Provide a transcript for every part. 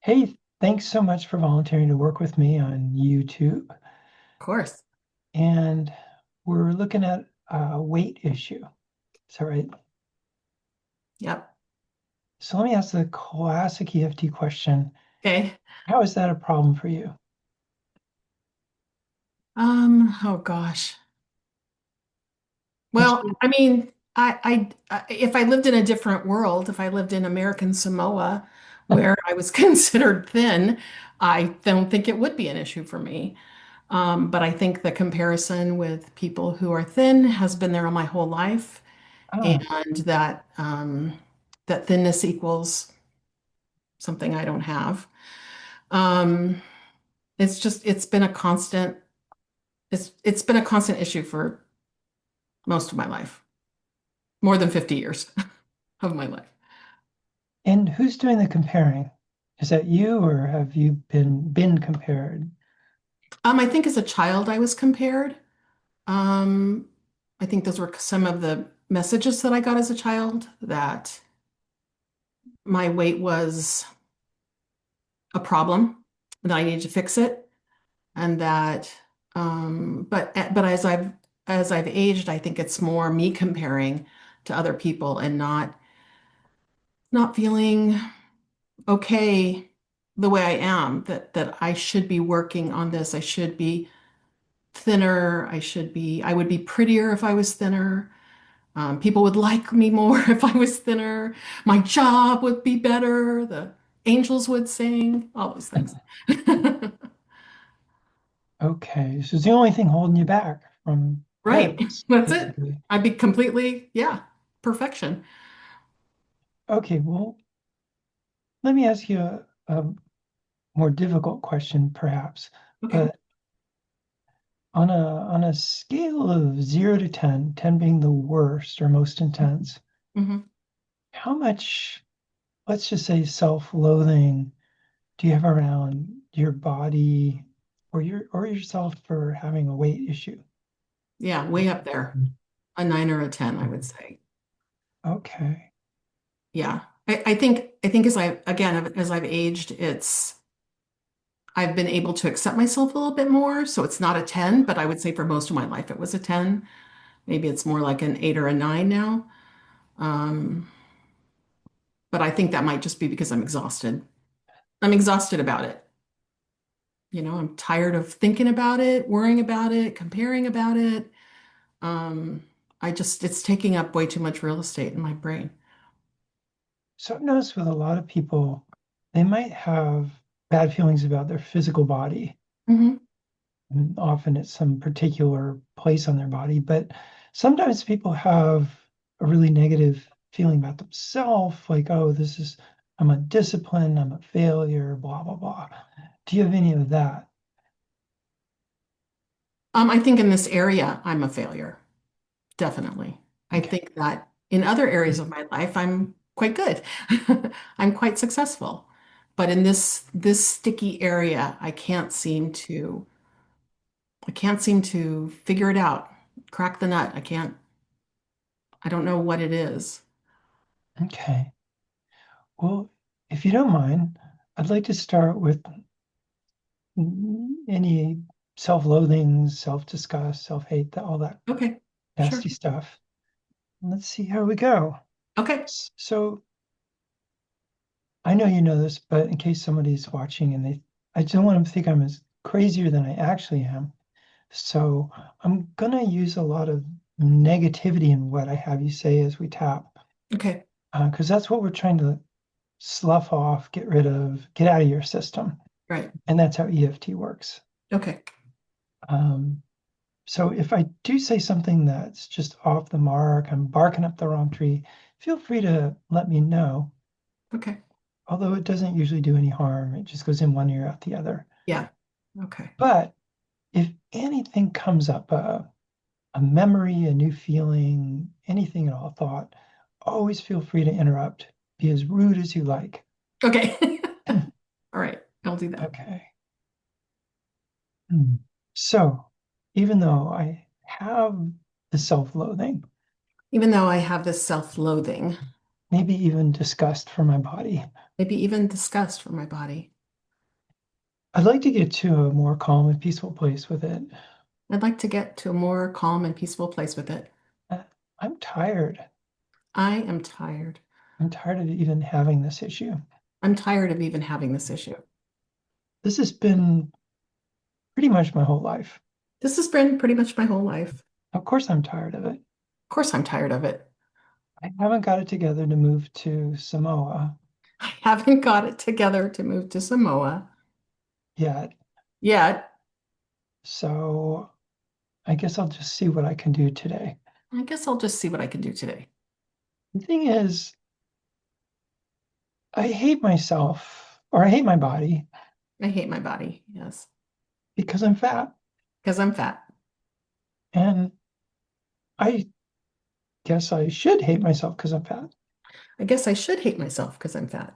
Hey, thanks so much for volunteering to work with me on YouTube. Of course. And we're looking at a weight issue. Is that right? Yep. So let me ask the classic EFT question. Okay. How is that a problem for you? Oh gosh. And Well, I mean, if I lived in a different world, if I lived in American Samoa where I was considered thin, I don't think it would be an issue for me. But I think the comparison with people who are thin has been there all my whole life, ah, and that thinness equals something I don't have. Um, it's been a constant it's been a constant issue for most of my life, more than 50 years of my life. and who's doing the comparing? Is that you or have you been compared? I think as a child I was compared. Um, I think those were some of the messages that I got as a child that my weight was a problem, that I needed to fix it, and that but as I've aged, I think it's more me comparing to other people and not feeling okay the way I am, that I should be working on this. I should be thinner. I would be prettier if I was thinner. People would like me more if I was thinner. My job would be better. The angels would sing, all those things. Okay, so it's the only thing holding you back from Right. goals, That's it. basically. I'd be completely, yeah, perfection. Okay, well, let me ask you a more difficult question, perhaps. Okay. But on a scale of 0 to 10, 10 being the worst or most intense, hmm how much, let's just say, self-loathing do you have around your body or yourself for having a weight issue? Yeah, way up there. A 9 or a 10, I would say. Okay. Yeah. I think as I've aged, I've been able to accept myself a little bit more. So it's not a 10, but I would say for most of my life it was a 10. Maybe it's more like an 8 or a 9 now. Um, but I think that might just be because I'm exhausted. I'm exhausted about it. I'm tired of thinking about it, worrying about it, comparing about it. Um, it's taking up way too much real estate in my brain. So I've noticed with a lot of people, they might have bad feelings about their physical body. hmm And often it's some particular place on their body, but sometimes people have a really negative feeling about themselves, like, oh, I'm undisciplined, I'm a failure, blah, blah, blah. Do you have any of that? I think in this area, I'm a failure. Definitely. I Okay. think that in other areas of my life, I'm quite good. I'm quite successful. But in this sticky area, I can't seem to figure it out, crack the nut. I don't know what it is. Okay. Well, if you don't mind, I'd like to start with any self-loathing, self-disgust, self-hate, all that Okay, sure. nasty stuff. Let's see how we go. Okay, So I know you know this, but in case somebody's watching and I don't want them to think I'm as crazier than I actually am. So I'm gonna use a lot of negativity in what I have you say as we tap, okay, because that's what we're trying to slough off, get rid of, get out of your system, right. and that's how EFT works. Okay, Um, so if I do say something that's just off the mark, I'm barking up the wrong tree, feel free to let me know. okay. Although it doesn't usually do any harm, it just goes in one ear out the other. Yeah, okay. But if anything comes up, a memory, a new feeling, anything at all, thought, always feel free to interrupt. Be as rude as you like. Okay. All right, I'll do that. Okay. Hmm. So, even though I have the self-loathing, Even though I have this self-loathing, maybe even disgust for my body, maybe even disgust for my body. I'd like to get to a more calm and peaceful place with it. I'd like to get to a more calm and peaceful place with it. Uh, I'm tired. I am tired. I'm tired of even having this issue. I'm tired of even having this issue. This has been pretty much my whole life. This has been pretty much my whole life. Of course, I'm tired of it. Of course, I'm tired of it. I haven't got it together to move to Samoa I haven't got it together to move to Samoa yet. yet. So I guess I'll just see what I can do today. I guess I'll just see what I can do today. The thing is, I hate myself or I hate my body I hate my body, yes, because I'm fat. because I'm fat. And I guess I should hate myself because I'm fat. I guess I should hate myself because I'm fat.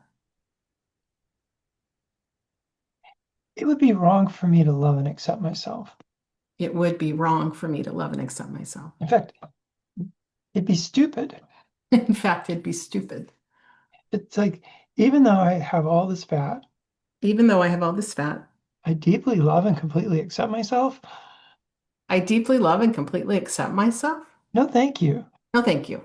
It would be wrong for me to love and accept myself. It would be wrong for me to love and accept myself. In fact, it'd be stupid. In fact, it'd be stupid. It's like, even though I have all this fat, Even though I have all this fat, I deeply love and completely accept myself. I deeply love and completely accept myself. No, thank you. No, thank you.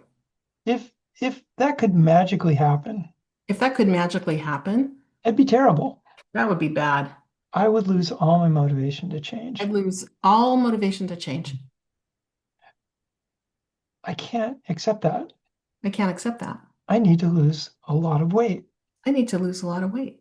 If that could magically happen, If that could magically happen, it'd be terrible. that would be bad. I would lose all my motivation to I'd change. lose all motivation to change. I can't accept that. I can't accept that. I need to lose a lot of weight. I need to lose a lot of weight.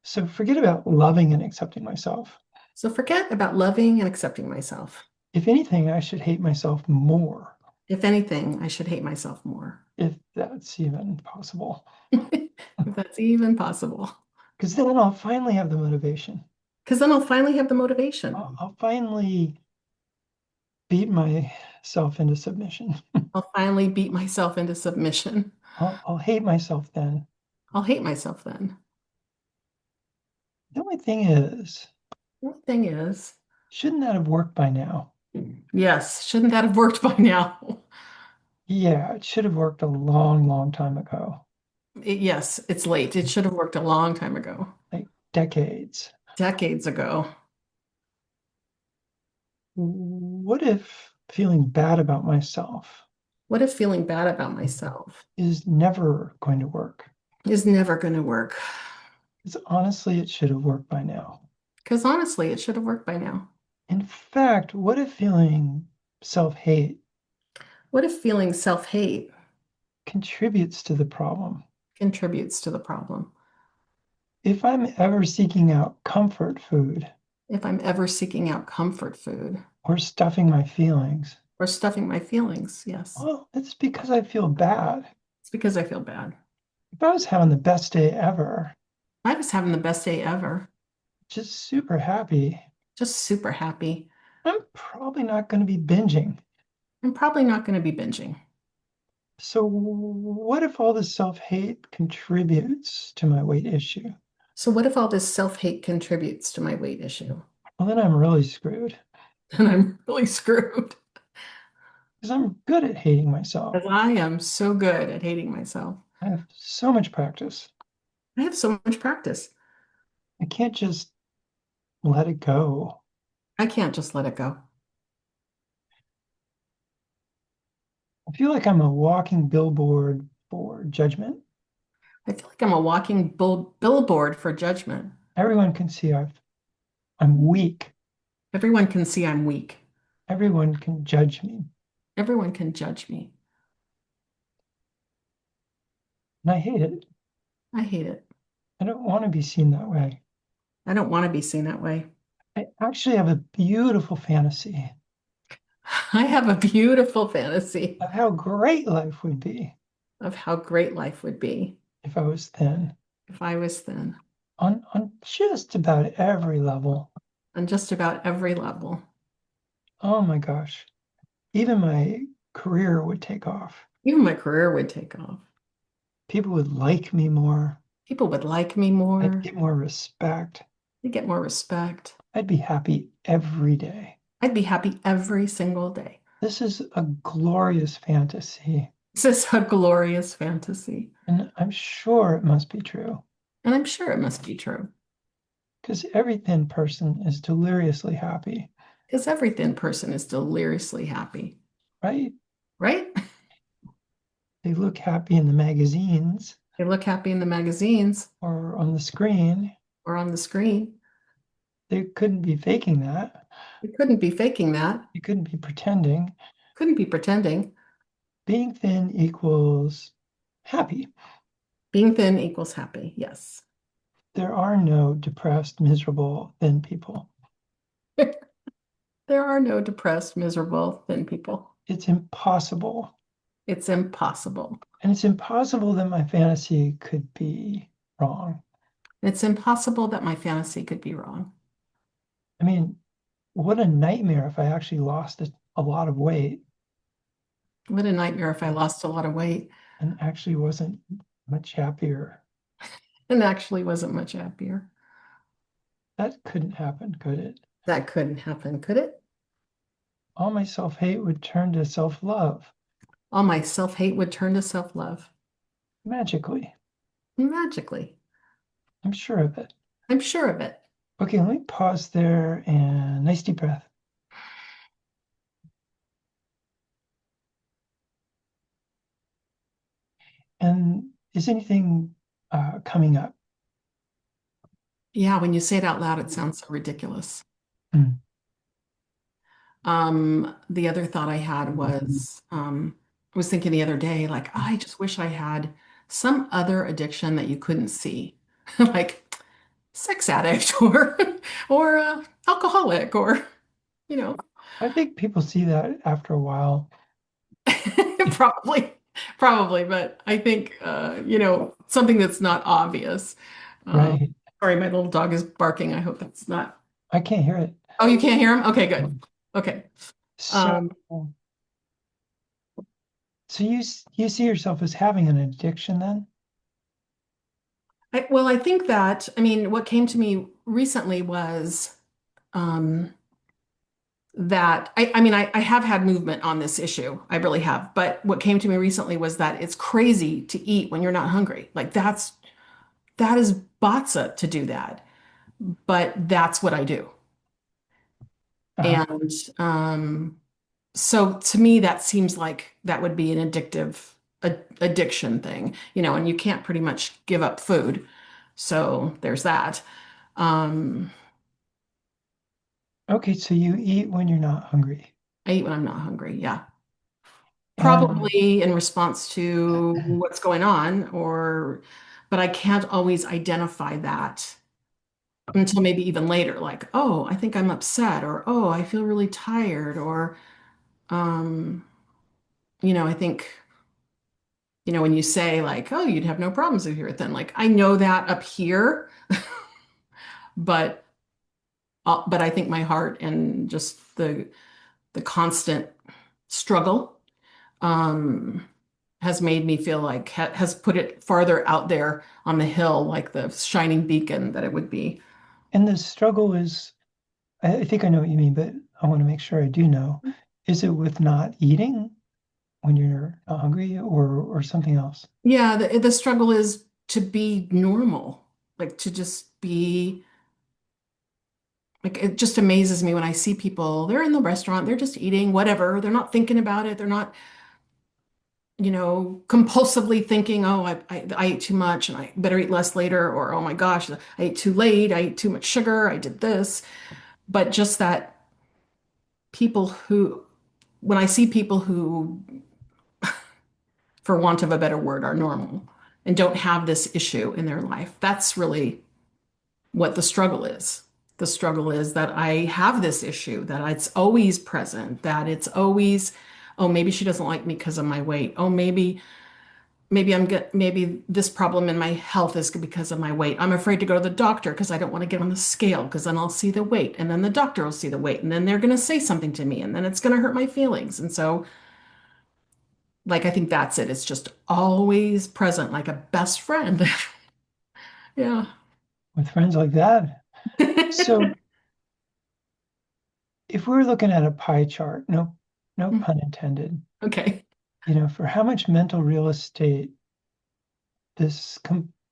So forget about loving and accepting myself. So forget about loving and accepting myself. If anything, I should hate myself more, If anything, I should hate myself more. if that's even possible. If that's even possible. Because then I'll finally have the motivation. Because then I'll finally have the motivation. I'll finally beat myself into submission. I'll finally beat myself into submission. I'll hate myself then. I'll hate myself then. The only thing is, The only thing is, shouldn't that have worked by now? yes, shouldn't that have worked by now? Yeah, it should have worked a long, long time ago, Yes, it's late. It should have worked a long time ago, like decades. decades ago. What if feeling bad about myself What if feeling bad about myself is never going to work? is never going to work? Because honestly, it should have worked by now. Because honestly, it should have worked by now. In fact, what if feeling self-hate What if feeling self-hate contributes to the problem? contributes to the problem? If I'm ever seeking out comfort food If I'm ever seeking out comfort food or stuffing my feelings, or stuffing my feelings, yes, well, it's because I feel bad. it's because I feel bad. If I was having the best day ever, I was having the best day ever, just super happy, just super happy. I'm probably not going to be binging. I'm probably not going to be binging. So, what if all this self-hate contributes to my weight issue? So what if all this self-hate contributes to my weight issue? Well, then I'm really screwed And I'm really screwed because I'm good at hating myself. because I am so good at hating myself. I have so much practice. I have so much practice. I can't just let it go. I can't just let it go. I feel like I'm a walking billboard for judgment. I feel like I'm a walking billboard for judgment. Everyone can see I'm weak. Everyone can see I'm weak. Everyone can judge me. Everyone can judge me. And I hate it. I hate it. I don't want to be seen that way. I don't want to be seen that way. I actually have a beautiful fantasy I have a beautiful fantasy of how great life would be of how great life would be if I was thin if I was thin on just about every level. on just about every level. Oh my gosh. Even my career would take off. Even my career would take off. People would like me more. People would like me I'd more. get more respect. I'd get more respect. I'd be happy every day. I'd be happy every single day. This is a glorious fantasy, This is a glorious fantasy. and I'm sure it must be true. And I'm sure it must be true. Because every thin person is deliriously happy, Because every thin person is deliriously happy, right? right? They look happy in the magazines They look happy in the magazines or on the screen. or on the screen. They couldn't be faking that. They couldn't be faking that. They couldn't be pretending. Couldn't be pretending. Being thin equals happy. Being thin equals happy. Yes. There are no depressed, miserable thin people. There are no depressed, miserable, thin people. It's impossible. It's impossible. And it's impossible that my fantasy could be wrong. It's impossible that my fantasy could be wrong. I mean, what a nightmare if I actually lost a lot of weight What a nightmare if I lost a lot of weight and actually wasn't much happier. and actually wasn't much happier. That couldn't happen, could it? That couldn't happen, could it? All my self-hate would turn to self-love All my self-hate would turn to self-love magically. magically. I'm sure of it. I'm sure of it. Okay, let me pause there and nice deep breath. And is anything coming up? Yeah, when you say it out loud, it sounds so ridiculous. Mm. The other thought I had I was thinking the other day, like, I just wish I had some other addiction that you couldn't see, like sex addict or alcoholic or, you know, I think people see that after a while, probably, probably, but I think, something that's not obvious. Um, right? Sorry, my little dog is barking. I hope that's not. I can't hear it. Oh, you can't hear him? Okay, good. Okay. So, Um, so you see yourself as having an addiction then? I think that, what came to me recently was um, that I have had movement on this issue. I really have. But what came to me recently was that it's crazy to eat when you're not hungry. Like that is botza to do that. But that's what I do. Uh-huh. And so to me, that seems like that would be an addiction thing, and you can't pretty much give up food. So there's that. Um, Okay, so you eat when you're not hungry. I eat when I'm not hungry. Yeah. And Probably in response to what's going on, but I can't always identify that until maybe even later, like, oh, I think I'm upset, or oh, I feel really tired, or um, I think, when you say like, oh, you'd have no problems if you were thin, like I know that up here, but but I think my heart and just the constant struggle um, has made me feel like has put it farther out there on the hill, like the shining beacon that it would be. and the struggle is, I think I know what you mean, but I want to make sure I do know. Is it with not eating when you're not hungry or something else? Yeah, the struggle is to be normal, like to just be like it just amazes me when I see people, they're in the restaurant, they're just eating whatever, they're not thinking about it, they're not, compulsively thinking, oh, I ate too much and I better eat less later, or oh my gosh, I ate too late, I ate too much sugar, I did this. But just that people who, when I see people who, for want of a better word, are normal and don't have this issue in their life, that's really what the struggle is. The struggle is that I have this issue, that it's always present, that it's always, oh, maybe she doesn't like me because of my weight. Oh, maybe this problem in my health is because of my weight. I'm afraid to go to the doctor because I don't want to get on the scale because then I'll see the weight and then the doctor will see the weight and then they're going to say something to me and then it's going to hurt my feelings. And so, like, I think that's it. It's just always present, like a best friend. Yeah. With friends like that? So if we were looking at a pie chart, no pun intended, Okay. for how much mental real estate this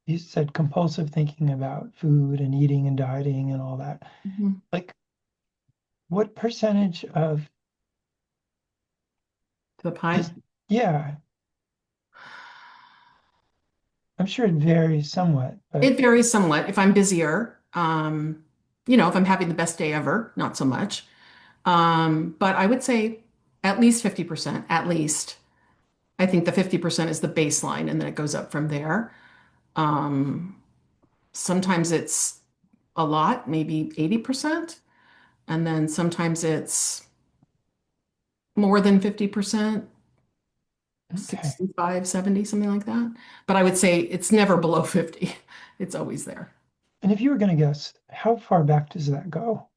you said compulsive thinking about food and eating and dieting and all that. Mhm. Like, what percentage of To the pie. this, yeah, I'm sure it varies somewhat, but It varies somewhat. If I'm busier, if I'm having the best day ever, not so much. But I would say at least 50%, at least. I think the 50% is the baseline, and then it goes up from there. Um, Sometimes it's a lot, maybe 80%, and then sometimes it's more than 50%, okay. 65, 70, something like that. But I would say it's never below 50. It's always there. And if you were going to guess, how far back does that go?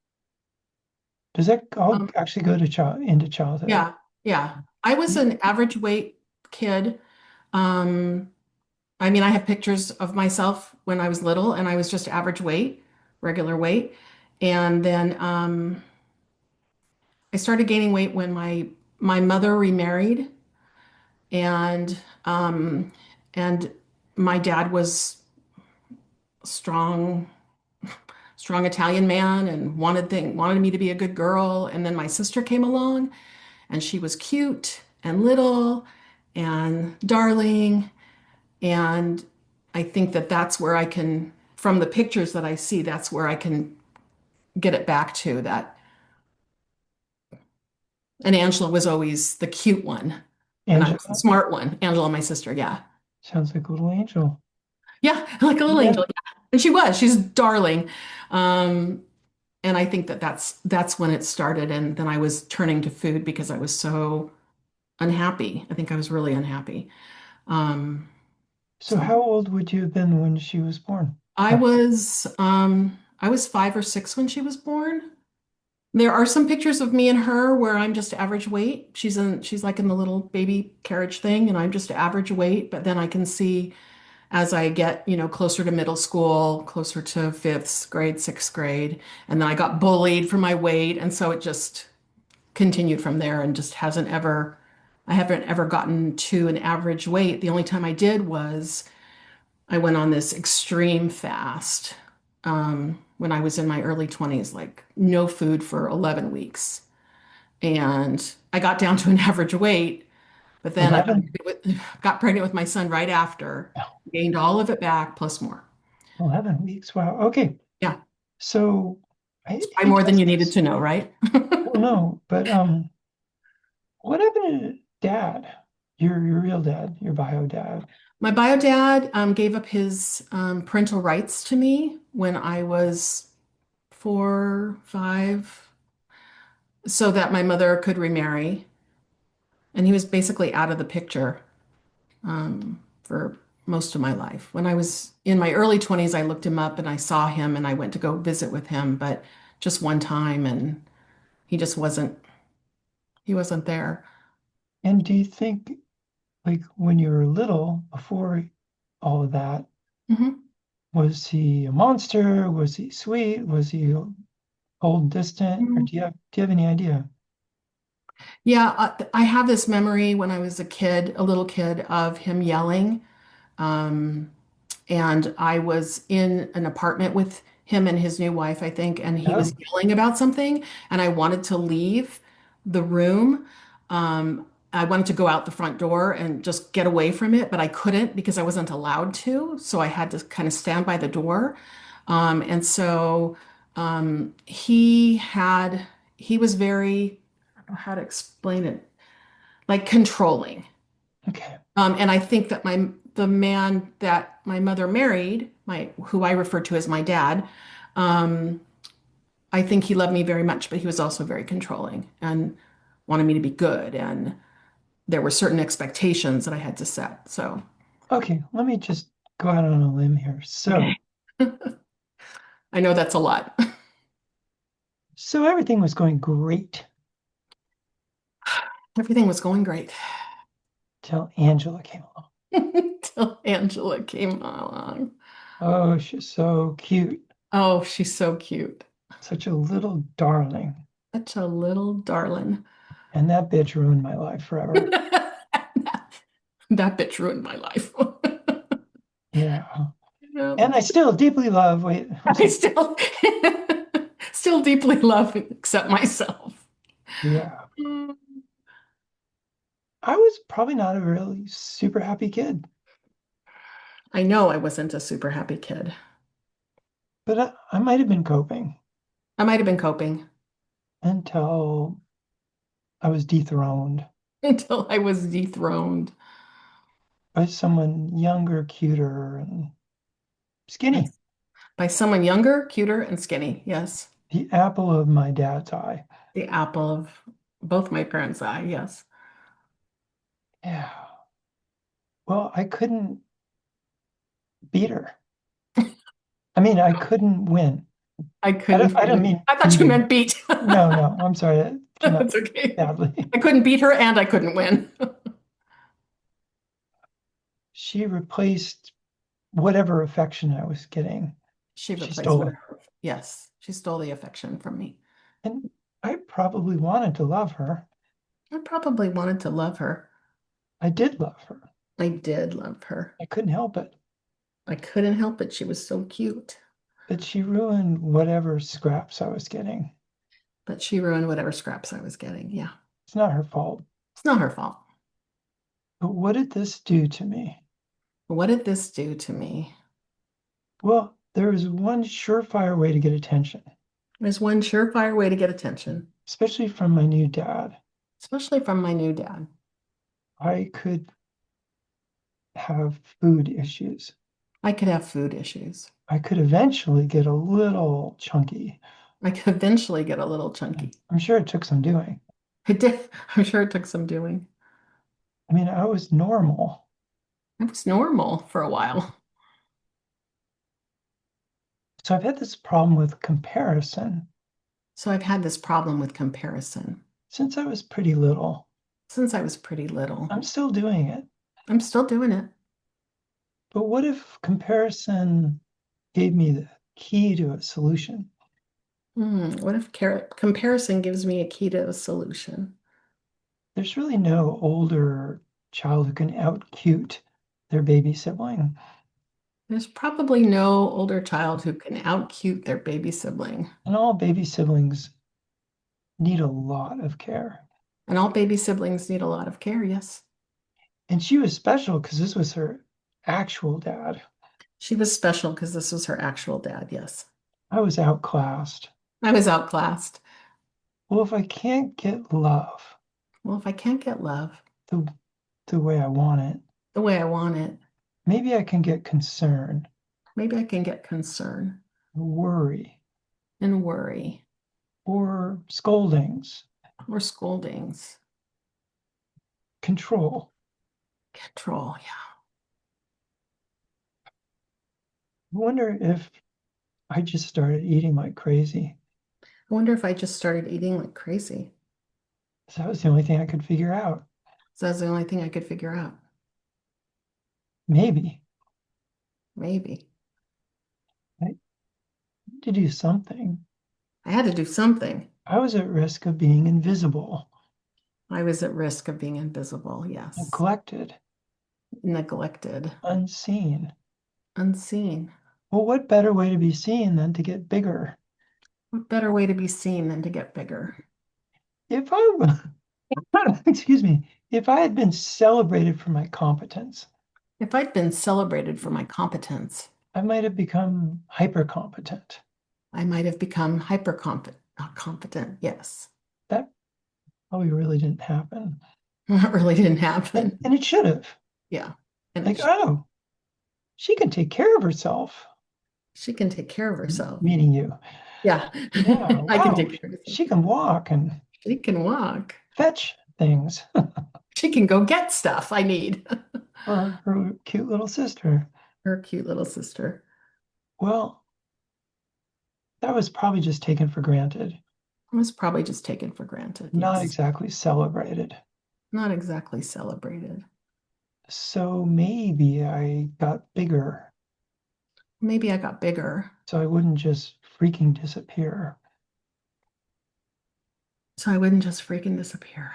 Does that all Um, actually go to into childhood? yeah, yeah. I was an average weight kid. Um, I mean, I have pictures of myself when I was little and I was just average weight, regular weight. And then I started gaining weight when my mother remarried and um, and my dad was a strong Italian man and wanted me to be a good girl. And then my sister came along and she was cute and little and darling. And I think that that's where I can, from the pictures that I see, that's where I can get it back to that. And Angela was always the cute one, and I was the Angela smart one. Angela, my sister, yeah. sounds like a little angel. Yeah, like a little Yeah. angel. Yeah. And she was, she's darling. Um, and I think that that's when it started. And then I was turning to food because I was so unhappy. I think I was really unhappy. Um, So so how old would you have been when she was born? I was 5 or 6 when she was born. There are some pictures of me and her where I'm just average weight. She's like in the little baby carriage thing and I'm just average weight, but then I can see as I get, closer to middle school, closer to fifth grade, sixth grade, and then I got bullied for my weight, and so it just continued from there and just I haven't ever gotten to an average weight. The only time I did was I went on this extreme fast when I was in my early 20s, like no food for 11 weeks. And I got down to an average weight, but then 11? got pregnant with my son right after, Oh, gained all of it back plus more. 11 weeks. Wow. Okay. Yeah, So I by hate more to than ask you needed this. to know, right? Well, no, but what happened to dad? Your real dad, your bio dad. My bio dad gave up his parental rights to me when I was 4, 5, so that my mother could remarry. And he was basically out of the picture for most of my life. When I was in my early 20s, I looked him up and I saw him and I went to go visit with him, but just one time and he just he wasn't there. And do you think, like, when you were little, before all of that, Mhm. was he a monster? Was he sweet? Was he cold, distant? Or do you have any idea? Yeah, I have this memory when I was a kid, a little kid, of him yelling. Um, and I was in an apartment with him and his new wife, I think, and he was Oh, yelling about something, and I wanted to leave the room. I wanted to go out the front door and just get away from it, but I couldn't because I wasn't allowed to. So I had to kind of stand by the door. And so he was very, I don't know how to explain it, like controlling. okay. And I think that the man that my mother married, who I refer to as my dad, um, I think he loved me very much, but he was also very controlling and wanted me to be good. And there were certain expectations that I had to set. So, Okay, let me just go out on a limb here. okay. I know that's a lot. So everything was going great Everything was going great till Angela came along. until Angela came along. Oh, she's so cute. Oh, she's so cute. Such a little darling. Such a little darling. And that bitch ruined my life forever. That bitch ruined my life. Yeah. Yeah. And I still deeply love, wait, I'm I sorry. still still deeply love and accept myself. Yeah. Mm. I was probably not a really super happy kid, I know I wasn't a super happy kid. but I might have been coping I might have been coping until I was dethroned until I was dethroned by someone younger, cuter, and by, skinny. by someone younger, cuter, and skinny. Yes. The apple of my dad's eye. The apple of both my parents' eye. Yes. Yeah. Well, I couldn't beat her. I mean, I couldn't win. I couldn't I don't win. mean I thought you beating. meant beat. No, no, I'm sorry. That came out That's okay. badly. I couldn't beat her and I couldn't win. She replaced whatever affection I was getting. She She replaced stole it. whatever. Yes, she stole the affection from me. And I probably wanted to love her. I probably wanted to love her. I did love her. I did love her. I couldn't help it. I couldn't help it. She was so cute. But she ruined whatever scraps I was getting. But she ruined whatever scraps I was getting. Yeah. It's not her fault. It's not her fault. But what did this do to me? What did this do to me? Well, there is one surefire way to get attention, There's one surefire way to get attention, especially from my new dad. especially from my new dad. I could have food issues. I could have food issues. I could eventually get a little chunky. I could eventually get a little chunky. I'm sure it took some doing. It did. I'm sure it took some doing. I mean, I was normal. It was normal for a while. So I've had this problem with comparison So I've had this problem with comparison since I was pretty little. since I was pretty little. I'm still doing it. I'm still doing it. But what if comparison gave me the key to a solution? What if comparison gives me a key to a solution? There's really no older child who can out cute their baby sibling. There's probably no older child who can out-cute their baby sibling. And all baby siblings need a lot of care. And all baby siblings need a lot of care, yes. And she was special because this was her actual dad. She was special because this was her actual dad, yes. I was outclassed. I was outclassed. Well, if I can't get love Well, if I can't get love the, the way I want it, the way I want it, maybe I can get concern, maybe I can get concern worry, and worry or scoldings, or scoldings. control. Control, yeah. I wonder if I just started eating like crazy. I wonder if I just started eating like crazy. So that was the only thing I could figure out. So that's the only thing I could figure out. Maybe Maybe. I had to do something. I had to do something. I was at risk of being invisible, I was at risk of being invisible, yes. neglected, Neglected, unseen. unseen. Well, what better way to be seen than to get bigger? What better way to be seen than to get bigger? If I, excuse me, if I had been celebrated for my competence, If I'd been celebrated for my competence, I might have become hyper competent. I might have become hyper competent, not competent. Yes. That probably really didn't happen. That really didn't happen. And it should have. Yeah. And Like, oh, she can take care of herself, she can take care of herself. meaning you. Yeah. Yeah, I can wow, take care of herself. she can walk and She can walk. fetch things She can go get stuff I need. for her cute little sister. Her cute little sister. Well, that was probably just taken for granted, It was probably just taken for granted. not Yes. exactly celebrated. Not exactly celebrated. So maybe I got bigger Maybe I got bigger, so I wouldn't just freaking disappear. so I wouldn't just freaking disappear.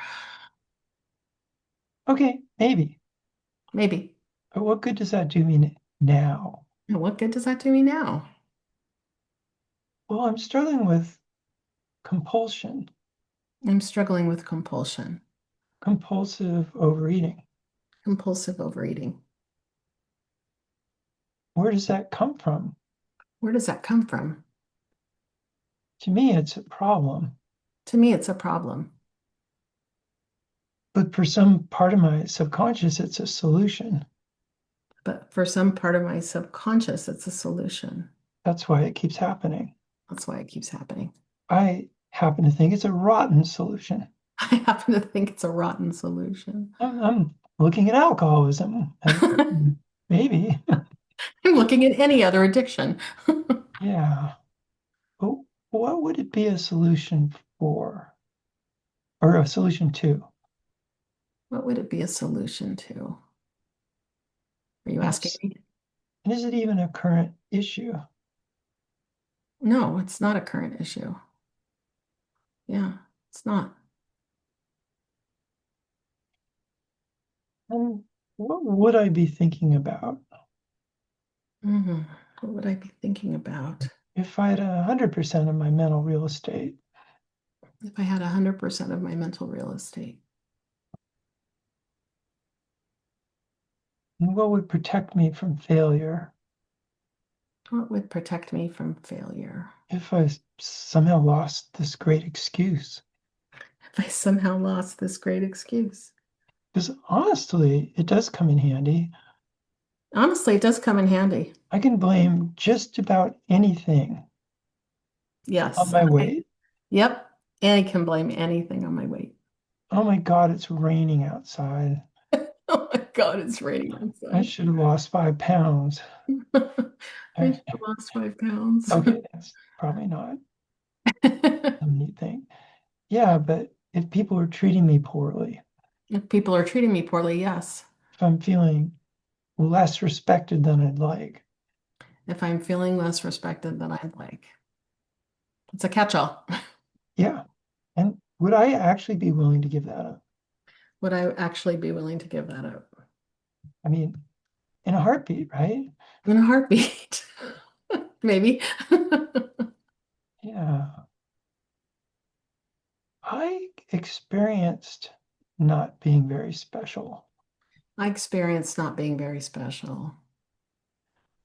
Okay, maybe. Maybe. But what good does that do me now? And what good does that do me now? Well, I'm struggling with compulsion, I'm struggling with compulsion, compulsive overeating. compulsive overeating. Where does that come from? Where does that come from? To me, it's a problem. To me, it's a problem. But for some part of my subconscious, it's a solution. But for some part of my subconscious, it's a solution. That's why it keeps happening. That's why it keeps happening. I happen to think it's a rotten solution. I happen to think it's a rotten solution. I'm looking at alcoholism as maybe, I'm looking at any other addiction. yeah. But what would it be a solution for, or a solution to? What would it be a solution to? Are you And, asking s- me? and is it even a current issue? No, it's not a current issue. Yeah, it's not. And what would I be thinking about Mhm. What would I be thinking about if I had 100% of my mental real estate? if I had 100% of my mental real estate? And what would protect me from failure What would protect me from failure? if I somehow lost this great excuse? If I somehow lost this great excuse? Because honestly, it does come in handy. Honestly, it does come in handy. I can blame just about anything on Yes. my weight. Yep. And I can blame anything on my weight. Oh my God, it's raining outside. Oh my God, it's raining I outside. should have lost 5 pounds. I I- should have lost 5 pounds. Okay, that's probably not a neat thing. Yeah, but if people are treating me poorly, If people are treating me poorly, yes. if I'm feeling less respected than I'd like, If I'm feeling less respected than I'd like. It's a catch-all. yeah. And would I actually be willing to give that up? Would I actually be willing to give that up? I mean, in a heartbeat, right? In a heartbeat. Maybe. Yeah. I experienced not being very special. I experienced not being very special.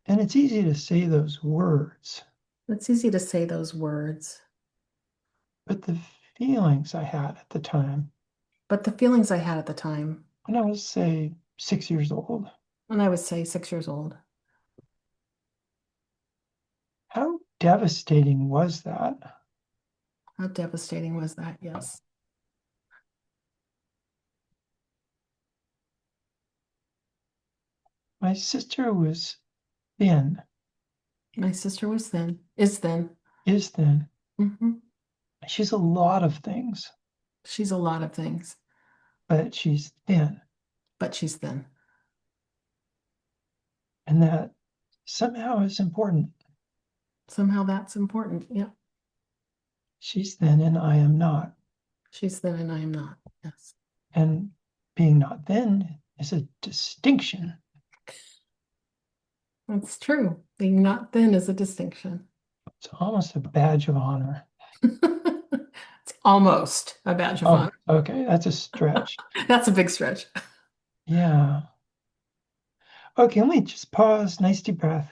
And it's easy to say those words, It's easy to say those words, but the feelings I had at the time, but the feelings I had at the time, when I was, say, 6 years old, when I was, say, 6 years old, how devastating was that? how devastating was that? Yes. My sister was thin, My sister was thin, is thin. is thin. Hmm. She's a lot of things, She's a lot of things, but she's thin. but she's thin. And that somehow is important. Somehow that's important. Yeah. She's thin and I am not. She's thin and I am not. Yes. And being not thin is a distinction. That's true. Being not thin is a distinction. It's almost a badge of honor. It's almost a badge of Oh, honor. okay, that's a stretch. That's a big stretch. Yeah. Okay, let me just pause. Nice deep breath.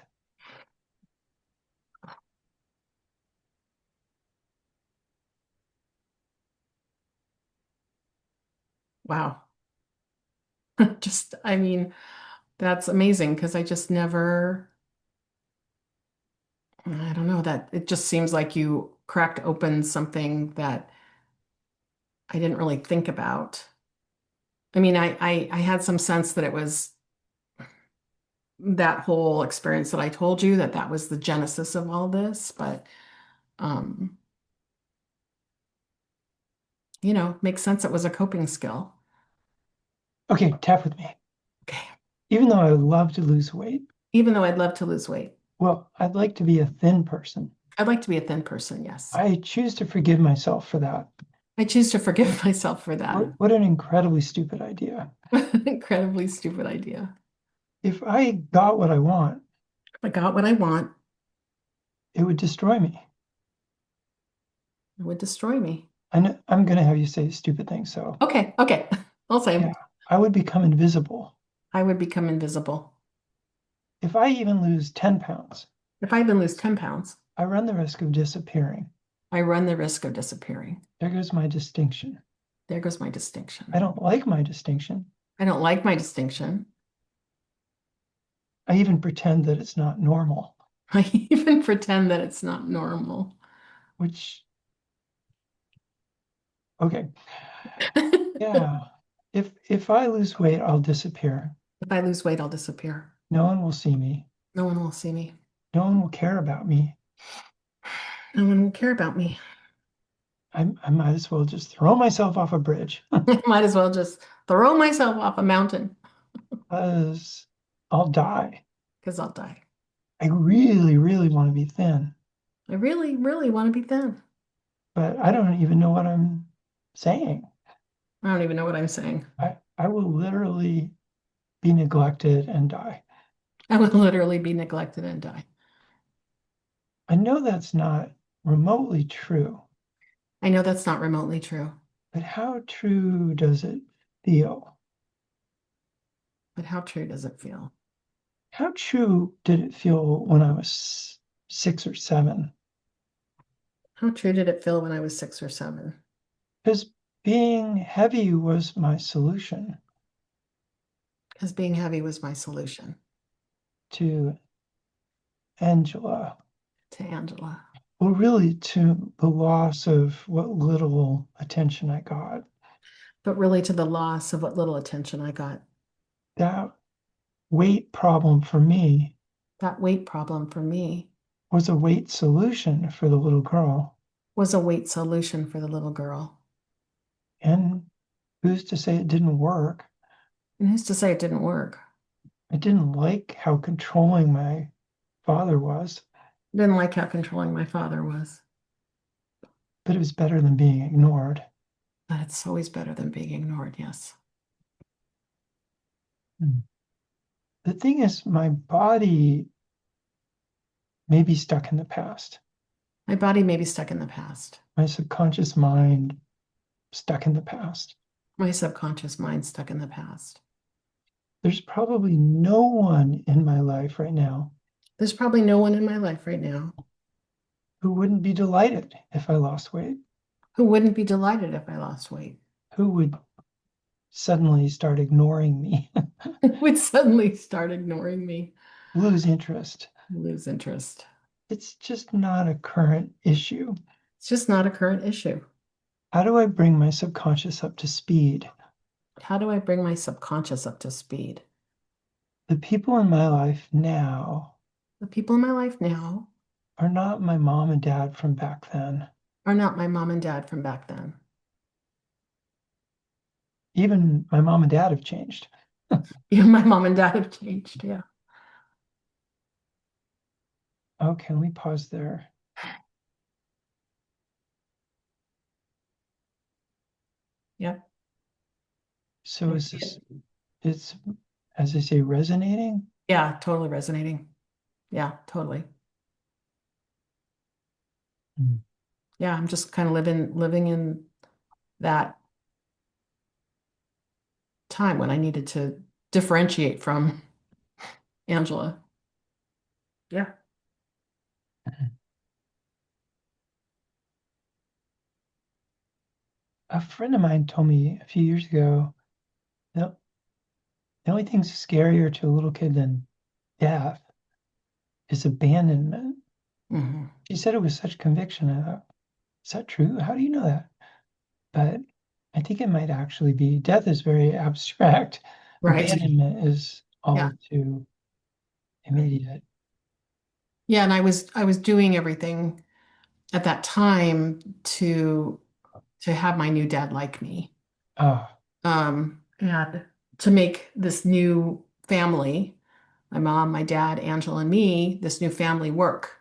Wow. Just, I mean, that's amazing because I just never, I don't know, that it just seems like you cracked open something that I didn't really think about. I mean, I had some sense that it was that whole experience that I told you that that was the genesis of all this, but um, makes sense it was a coping skill. Okay, tap with me. Okay. Even though I would love to lose weight, Even though I'd love to lose weight, well, I'd like to be a thin person. I'd like to be a thin person, yes. I choose to forgive myself for that. I choose to forgive myself for that. What an incredibly stupid idea. Incredibly stupid idea. If I got what I want, I got what I want, it would destroy me. it would destroy me. I'm going to have you say stupid things. So, Okay, okay. I'll say yeah, I would become invisible. I would become invisible. If I even lose 10 pounds, If I even lose 10 pounds, I run the risk of disappearing. I run the risk of disappearing. There goes my distinction. There goes my I distinction. don't like my distinction. I don't like my distinction. I even pretend that it's not normal, I even pretend that it's not normal. which, okay, If yeah. If I lose weight, I'll disappear. I lose weight, I'll disappear. No one will see me. No one will see me. No one will care about me. No one will care about me. I might as well just throw myself off a bridge I might as well just throw myself off a mountain because I'll die. because I'll die. I really, really want to be thin, I really, really want to be thin. but I don't even know what I'm saying. I don't even know what I'm saying. I will literally be neglected and die. I would literally be neglected and die. I know that's not remotely true, I know that's not remotely true, but how true does it feel? but how true does it feel? How true did it feel when I was 6 or 7? How true did it feel when I was 6 or 7? Because being heavy was my solution Because being heavy was my solution to Angela. to Angela, Well, really, to the loss of what little attention I got. but really to the loss of what little attention I got. That weight problem for me That weight problem for me was a weight solution for the little girl. was a weight solution for the little girl. And who's to say it didn't work? And who's to say it didn't work? I didn't like how controlling my father was, Didn't like how controlling my father was, but it was better than being ignored. but it's always better than being ignored. Yes. Hmm. The thing is, my body may be stuck in the past, My body may be stuck in the past. my subconscious mind stuck in the past. My subconscious mind stuck in the past. There's probably no one in my life right now There's probably no one in my life right now who wouldn't be delighted if I lost weight, who wouldn't be delighted if I lost weight, who would suddenly start ignoring me, would suddenly start ignoring me, lose interest. lose interest. It's just not a current issue. It's just not a current issue. How do I bring my subconscious up to speed? How do I bring my subconscious up to speed? The people in my life now The people in my life now are not my mom and dad from back then. are not my mom and dad from back then. Even my mom and dad have changed. Even my mom and dad have changed. Yeah. Oh, can we pause there? Yep. So is this, it's, as I say, resonating? Yeah, totally resonating. Yeah, totally. Mm. Yeah, I'm just kind of living in that time when I needed to differentiate from Angela. Yeah. A friend of mine told me a few years ago that the only thing scarier to a little kid than death is abandonment. Hmm. She said it with such conviction. I thought, is that true? How do you know that? But I think it might actually be death is very abstract. Right. Abandonment is Yeah. all too immediate. Yeah, and I was doing everything at that time to have my new dad like me. Ah, And to make this new family, my mom, my dad, Angela, and me, this new family work.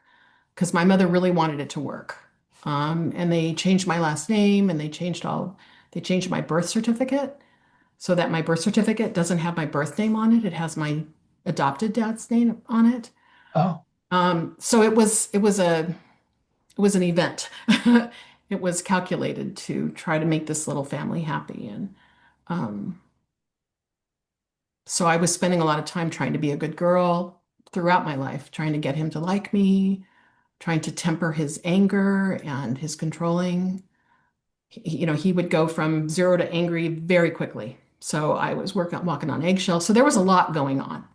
Because my mother really wanted it to work. And they changed my last name and they changed my birth certificate so that my birth certificate doesn't have my birth name on it. It has my adopted dad's name on it. Oh, So it was an event. It was calculated to try to make this little family happy. And um, so I was spending a lot of time trying to be a good girl throughout my life, trying to get him to like me, trying to temper his anger and his controlling. He would go from zero to angry very quickly. So I was walking on eggshells. So there was a lot going on,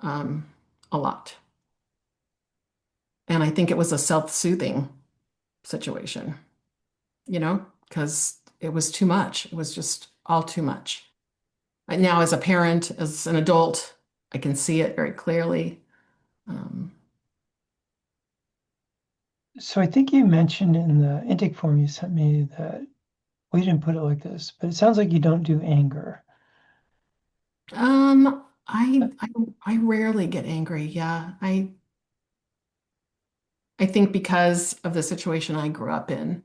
um, a lot. And I think it was a self-soothing situation, because it was too much. It was just all too much. Now, as a parent, as an adult, I can see it very clearly. Um, so I think you mentioned in the intake form you sent me that we didn't put it like this, but it sounds like you don't do anger. I rarely get angry. Yeah, I think because of the situation I grew up in,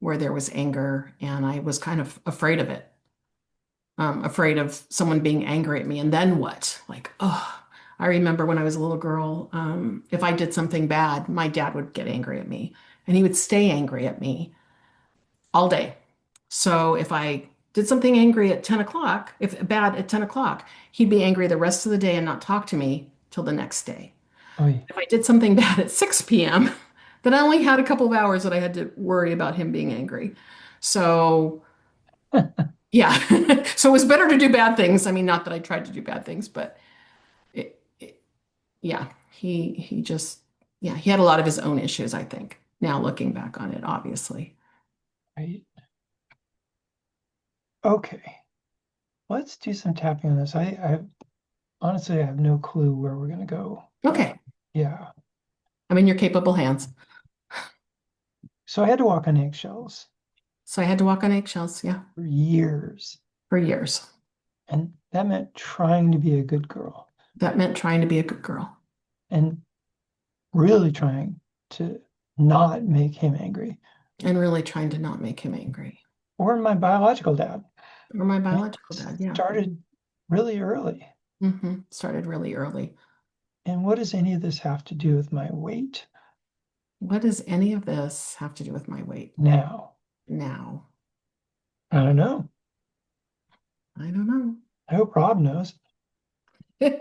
where there was anger, and I was kind of afraid of it, afraid of someone being angry at me, and then what? Like, oh, I remember when I was a little girl, if I did something bad, my dad would get angry at me, and he would stay angry at me all day. So if I did something angry at 10 o'clock, if bad at 10 o'clock, he'd be angry the rest of the day and not talk to me till the next day. Oy. If I did something bad at 6 p.m., then I only had a couple of hours that I had to worry about him being angry. So, yeah. So it was better to do bad things. I mean, not that I tried to do bad things, but yeah, he just, yeah, he had a lot of his own issues, I think. Now looking back on it, obviously. Right. Okay. Let's do some tapping on this. I honestly I have no clue where we're gonna go. Okay. Yeah. I'm in your capable hands. So I had to walk on eggshells So I had to walk on eggshells, yeah, for years, for years. and that meant trying to be a good girl That meant trying to be a good girl and really trying to not make him angry and really trying to not make him angry. or my biological dad. Or my I mean, biological it dad, yeah. started really early. Started really early. And what does any of this have to do with my weight What does any of this have to do with my weight now? now? I don't know. I don't I hope Rob knows. know.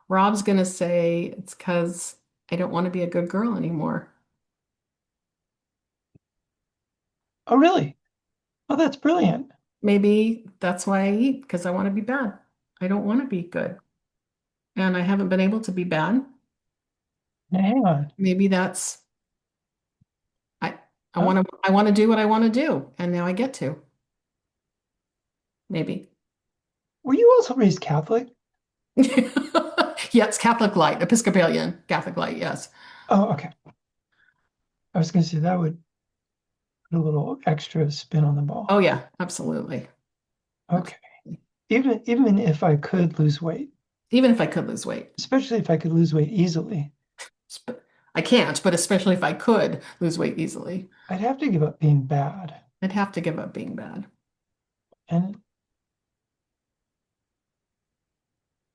Rob's gonna say it's because I don't want to be a good girl anymore. Oh, really? Oh, that's brilliant. Maybe that's why I eat, because I want to be bad. I don't want to be good. And I haven't been able to be bad. Now, hang on. Maybe that's I Uh, I want to do what I want to do. And now I get to. Maybe. were you also raised Catholic? Yes, Catholic light, Episcopalian, Catholic light, yes. Oh, okay. I was going to say that would put a little extra spin on the Oh ball. yeah, absolutely. Okay. Absolutely. Even if I could lose weight, Even if I could lose weight. especially if I could lose weight easily, I can't, but especially if I could lose weight easily, I'd have to give up being bad. I'd have to give up being bad. And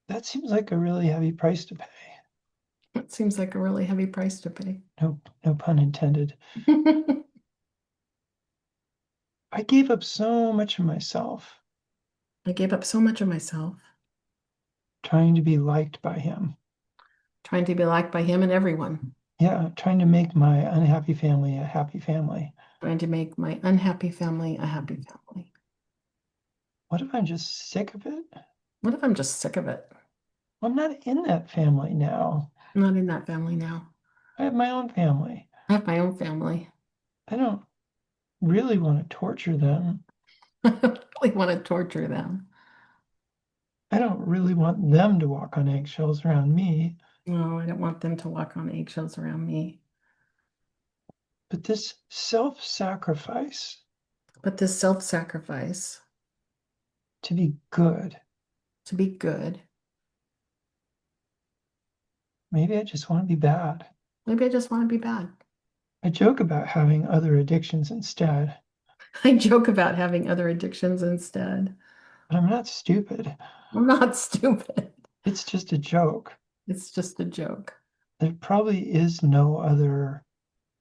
that seems like a really heavy price to pay. It seems like a really heavy price to pay. No, no pun intended. I I gave up so much of myself gave up so much of myself, trying to be liked by him. trying to be liked by him and everyone, Yeah, trying to make my unhappy family a happy family. trying to make my unhappy family a happy family. What if I'm just sick of it? What if I'm just sick of it? I'm not in that family now. I'm not in that family now. I have my own family. I have my own family. I don't really want to torture them. I don't really want to torture them. I don't really want them to walk on eggshells around me. No, I don't want them to walk on eggshells around me. But this self-sacrifice But this self-sacrifice to be good, to be good, maybe I just want to be bad. maybe I just want to be bad. I joke about having other addictions instead, I joke about having other addictions instead. but I'm not stupid. I'm not stupid. It's just a joke. It's just a joke. There probably is no other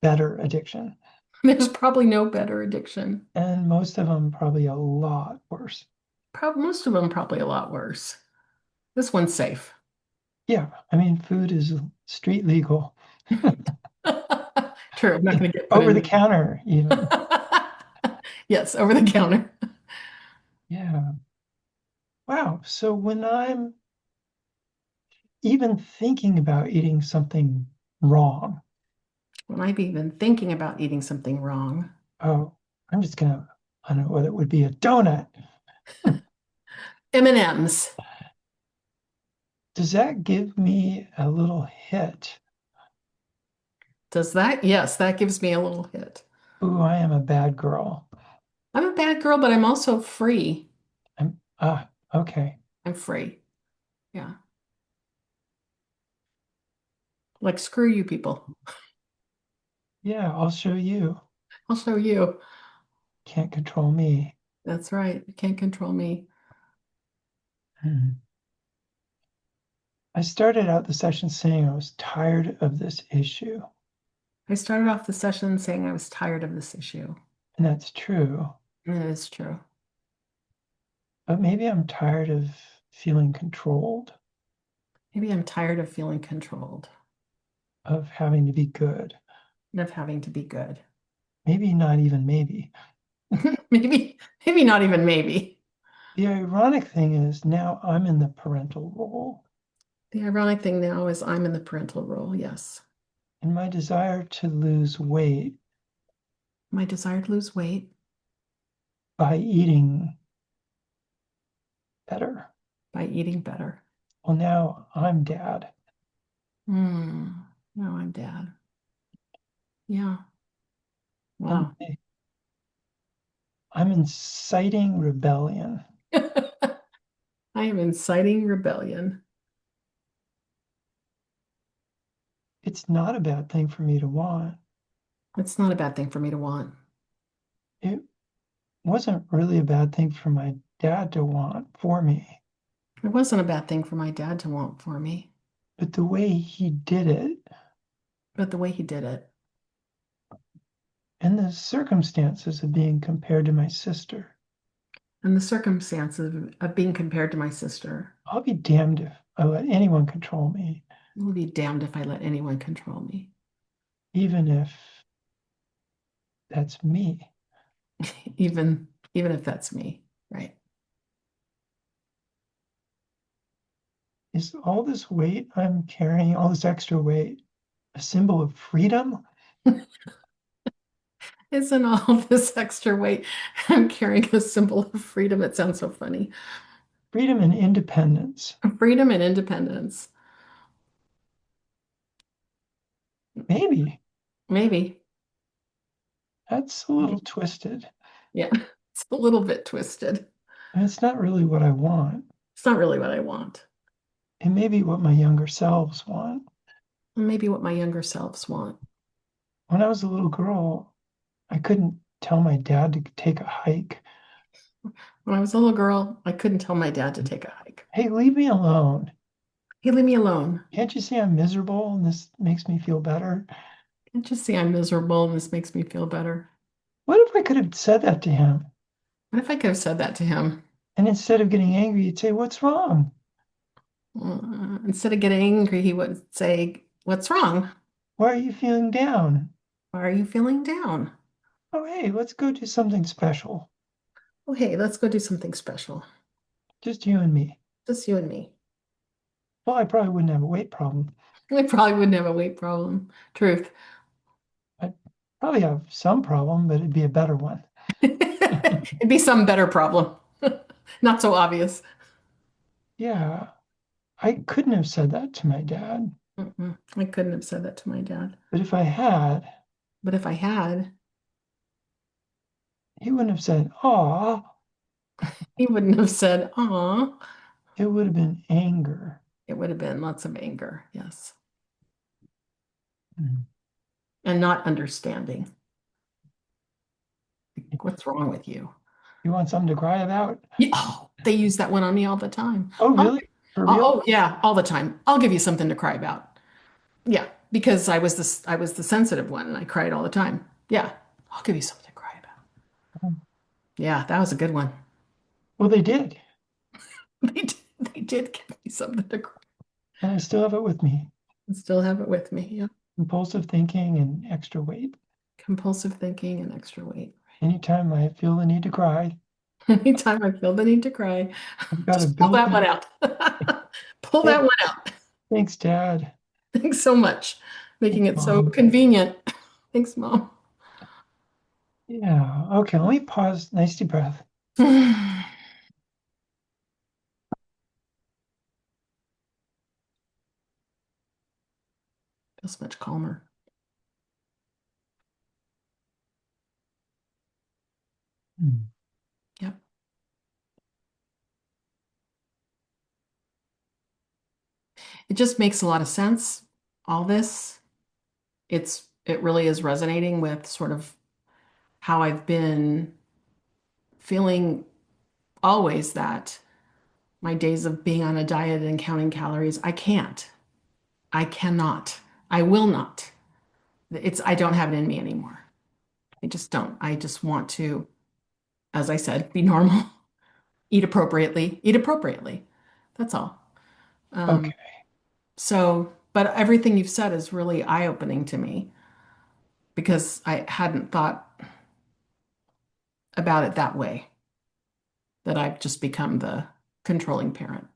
better addiction, There's probably no better addiction. and most of them probably a lot worse. Most of them probably a lot worse. This one's safe. Yeah, I mean, food is street legal, True, I'm not going to get put over in the counter, even. there. Yes, over the counter. Yeah. Wow. So when I'm even thinking about eating something wrong, When I've even thinking about eating something wrong, oh, I'm just gonna, I don't know what it would be, a donut. M&Ms. Does that give me a little hit? Does that? Yes, that gives me a little hit. Ooh, I am a bad girl. I'm a bad girl, but I'm also free. Okay. I'm free. Yeah. Like, screw you people. Yeah, I'll show you. I'll show you. Can't control me. That's right. You can't control me. Hmm. I started out the session saying I was tired of this issue, I started off the session saying I was tired of this issue. and that's true. And it is true. But maybe I'm tired of feeling controlled, Maybe I'm tired of feeling controlled of having to be good. and of having to be good. Maybe not even maybe. Maybe, maybe not even maybe. The ironic thing is now I'm in the parental role, The ironic thing now is I'm in the parental role. Yes. and my desire to lose weight My desire to lose weight by eating better. by eating better. Well, now I'm dad. No, I'm dad. Yeah. And Wow. I'm inciting rebellion. I am inciting rebellion. It's not a bad thing for me to want. It's not a bad thing for me to want. It wasn't really a bad thing for my dad to want for me, It wasn't a bad thing for my dad to want for me, but the way he did it but the way he did it and the circumstances of being compared to my sister, and the circumstances of being compared to my sister, I'll be damned if I let anyone control me, I will be damned if I let anyone control me, even if that's me. even if that's me, right? Is all this weight I'm carrying, all this extra weight, a symbol of freedom? Isn't all this extra weight I'm carrying a symbol of freedom? It sounds so funny. Freedom and independence. Freedom and independence. Maybe Maybe. that's a little twisted. Yeah, it's a little bit twisted. And it's not really what I want. It's not really what I want. It may be what my younger selves want. Maybe what my younger selves want. When I was a little girl, I couldn't tell my dad to take a hike. When I was a little girl, I couldn't tell my dad to take a hike. Hey, leave me alone. He'd leave me alone. Can't you see I'm miserable and this makes me feel better? Can't you see I'm miserable and this makes me feel better? What if I could have said that to him? What if I could have said that to him? And instead of getting angry, you'd say, "What's wrong? Instead of getting angry, he would say, "What's wrong? Why are you feeling down? Why are you feeling down? Oh, hey, let's go do something special. Oh, hey, let's go do something special. Just you and me." Just you and me." Well, I probably wouldn't have a weight problem. I probably wouldn't have a weight problem. Truth. I'd probably have some problem, but it'd be a better one. It'd be some better problem. Not so obvious. Yeah, I couldn't have said that to my dad. I couldn't have said that to my dad. But if I had, But if I had, he wouldn't have said, "Aw." he wouldn't have said, "Aw." It would have been anger. It would have been lots of anger, yes. Mm. And not understanding. What's wrong with you? You want something to cry about? Yeah, oh, they use that one on me all the time. Oh, Oh, really? For oh, real? oh, yeah, all the time. I'll give you something to cry about. Yeah, because I was the sensitive one and I cried all the time. Yeah, I'll give you something to cry about. Yeah, that was a good one. Well, they did, They did give me something to cry. and I still have it with me. I still have it with me. Yeah. Compulsive thinking and extra weight. Compulsive thinking and extra weight. Anytime I feel the need to cry, Anytime I feel the need to cry, I've got a just pull that one built-in. out. Pull that Thanks, one out. thanks, Dad. Thanks so much, making Thanks, it so Mom. convenient. Thanks, Mom. Yeah. Okay. Let me pause. Nice deep breath. Feels much calmer. Hmm. Yep. It just makes a lot of sense. All this, it really is resonating with sort of how I've been feeling always that my days of being on a diet and counting calories, I can't. I cannot. I will not. I don't have it in me anymore. I just don't. I just want to, as I said, be normal, eat appropriately, eat appropriately. That's all. Okay. Um, but everything you've said is really eye-opening to me because I hadn't thought about it that way, that I've just become the controlling parent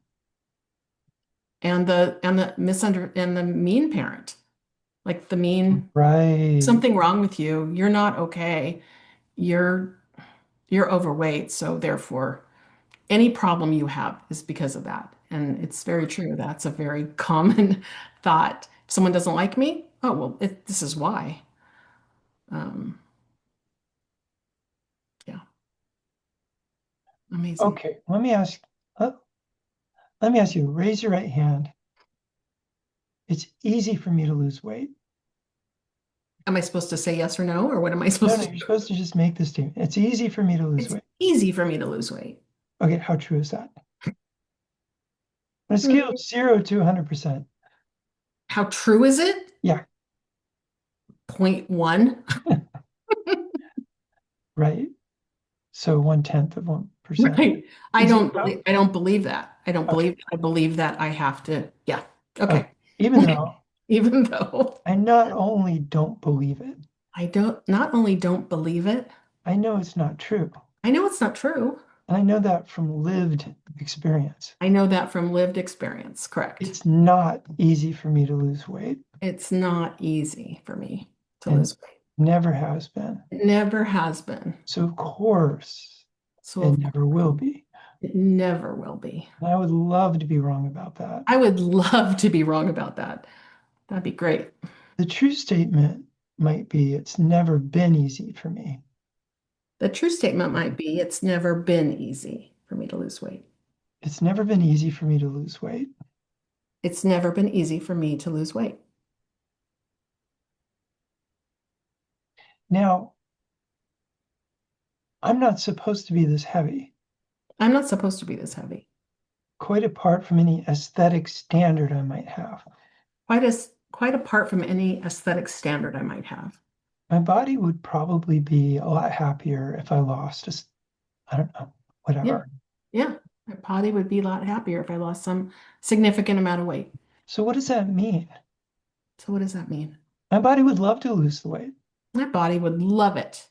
and the mean parent, like the mean, Right. something wrong with you. You're not okay. You're you're overweight, so therefore any problem you have is because of that. And it's very true. That's a very common thought. If someone doesn't like me, oh, well, this is why. Um, yeah, amazing. Okay. Let, let me ask you, raise your right hand. It's easy for me to lose weight. Am I supposed to say yes or no, or what am I No, supposed no, to you're do? supposed to just make this statement. It's easy for me to lose It's weight. easy for me to lose weight. Okay, how true is that? On a scale of Hmm. 0 to 100%. How true is it? Yeah, 0.1. right. So 1/10 of 1%. Right. Is it how? I don't believe that. Okay, I believe that I have to, yeah. okay. Okay. Even though Even though I not only don't believe it, I don't not only don't believe it, I know it's not true. I know it's not true. And I know that from lived experience. I know that from lived experience, correct. It's not easy for me to lose weight It's not easy for me to and lose weight. never has been. It never has been. So, of course, So it of never course, will be. it never will be. And I would love to be wrong about that. I would love to be wrong about that. That'd be great. The true statement might be it's never been easy for me. The true statement might be it's never been easy for me to lose weight. It's never been easy for me to lose weight. It's never been easy for me to lose weight. Now, I'm not supposed to be this heavy, I'm not supposed to be this heavy. quite apart from any aesthetic standard I might have. Quite apart from any aesthetic standard I might have. My body would probably be a lot happier if I lost, I don't know, Yeah. whatever. Yeah. My body would be a lot happier if I lost some significant amount of weight. So, what does that mean? So what does that mean? My body would love to lose the weight. My body would love it.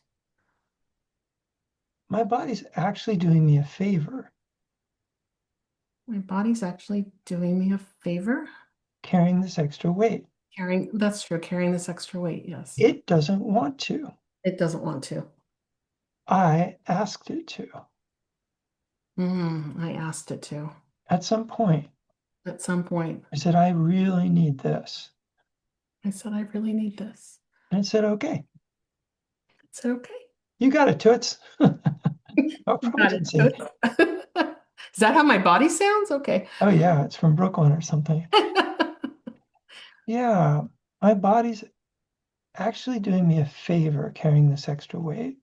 My body's actually doing me a favor My body's actually doing me a favor. carrying this extra weight. That's true, carrying this extra weight. Yes. It doesn't want to. It doesn't want to. I asked it to. I asked it to At some point, at some point. I said, I really need this. I said, I really need this. And it said, okay, It said, okay. you got it, Toots. I You probably got didn't say that. it. Is that how my body sounds? Okay. Oh, yeah, it's from Brooklyn or something. Yeah, my body's actually doing me a favor carrying this extra weight.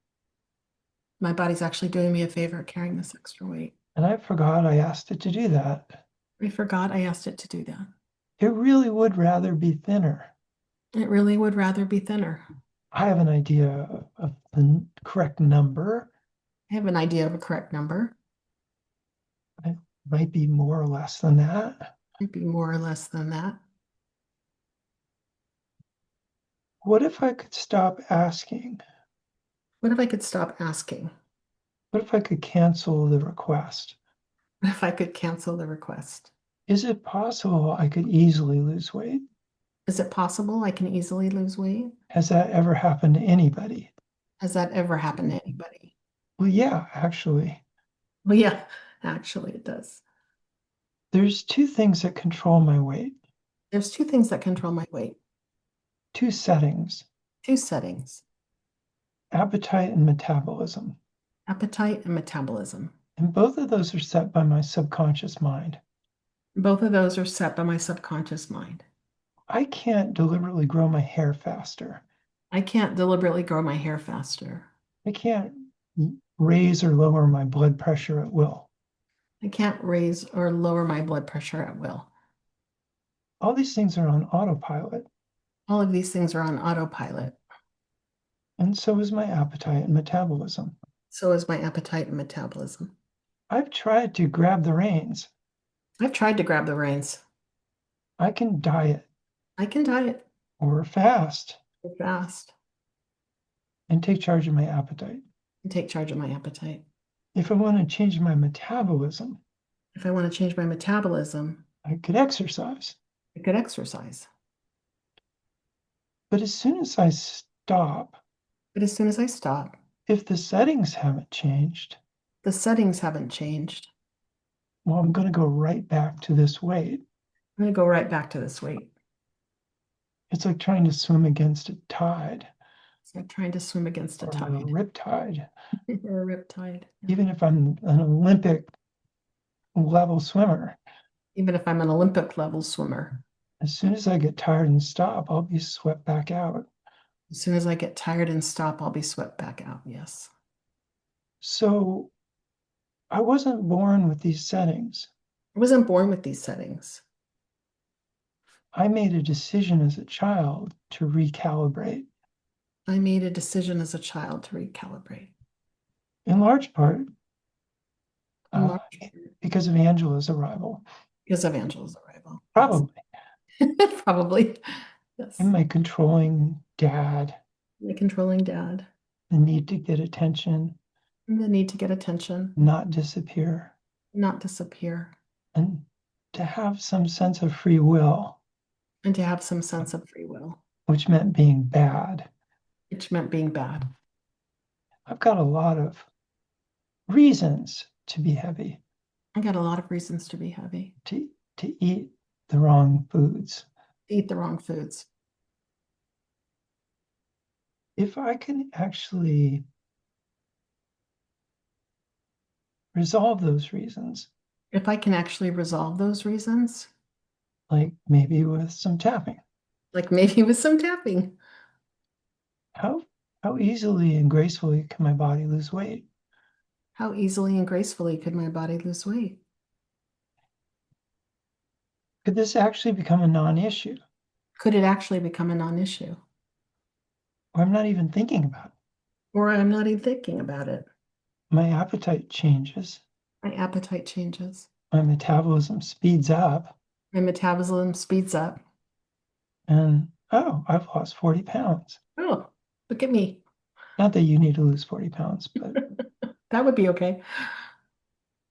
My body's actually doing me a favor carrying this extra weight. And I forgot I asked it to do that. I forgot I asked it to do that. It really would rather be thinner. It really would rather be thinner. I have an idea of the correct number. I have an idea of a correct number. It might be more or less than that. It'd be more or less than that. What if I could stop asking? What if I could stop asking? What if I could cancel the request? What if I could cancel the request? Is it possible I could easily lose weight? Is it possible I can easily lose weight? Has that ever happened to anybody? Has that ever happened to anybody? Well, yeah, actually. Well, yeah, actually, it does. There's two things that control my weight, There's two things that control my weight, two settings, two settings, appetite and metabolism. appetite and metabolism. And both of those are set by my subconscious mind. Both of those are set by my subconscious mind. I can't deliberately grow my hair faster. I can't deliberately grow my hair faster. I can't raise or lower my blood pressure at will. I can't raise or lower my blood pressure at will. All these things are on autopilot, All of these things are on autopilot. and so is my appetite and metabolism. So is my appetite and metabolism. I've tried to grab the reins. I've tried to grab the reins. I can diet I can diet or fast fast and take charge of my appetite. and take charge of my appetite. If I want to change my metabolism, If I want to change my metabolism, I could exercise. I could exercise. But as soon as I stop, But as soon as I stop, if the settings haven't changed, the settings haven't changed. well, I'm going to go right back to this weight. I'm going to go right back to this weight. It's like trying to swim against a tide It's like trying to swim against a or a tide riptide. or a riptide. Yeah. Even if I'm an Olympic level swimmer, Even if I'm an Olympic level swimmer, as soon as I get tired and stop, I'll be swept back out. as soon as I get tired and stop, I'll be swept back out. Yes. So I wasn't born with these settings. I wasn't born with these settings. I made a decision as a child to recalibrate, I made a decision as a child to recalibrate. in large part In uh, large part because of Angela's arrival. because of Angela's arrival. Yes. Probably. Probably. Yes. And my controlling dad, The controlling dad. the need to get attention, And the need to get attention, not disappear, not disappear, and to have some sense of free will, and to have some sense of free will, which meant being bad. which meant being bad. I've got a lot of reasons to be heavy, I got a lot of reasons to be heavy, to eat the wrong foods. to eat the wrong foods. If I can actually resolve those reasons, If I can actually resolve those reasons, like maybe with some tapping, like maybe with some tapping, how how easily and gracefully can my body lose weight? how easily and gracefully could my body lose weight? Could this actually become a non-issue? Could it actually become a non-issue? Or I'm not even thinking about it. Or I'm not even thinking about it. My appetite changes, My appetite changes. my metabolism speeds up, My metabolism speeds up. and oh, I've lost 40 pounds. Oh, look at me. Not that you need to lose 40 pounds, but That would be okay.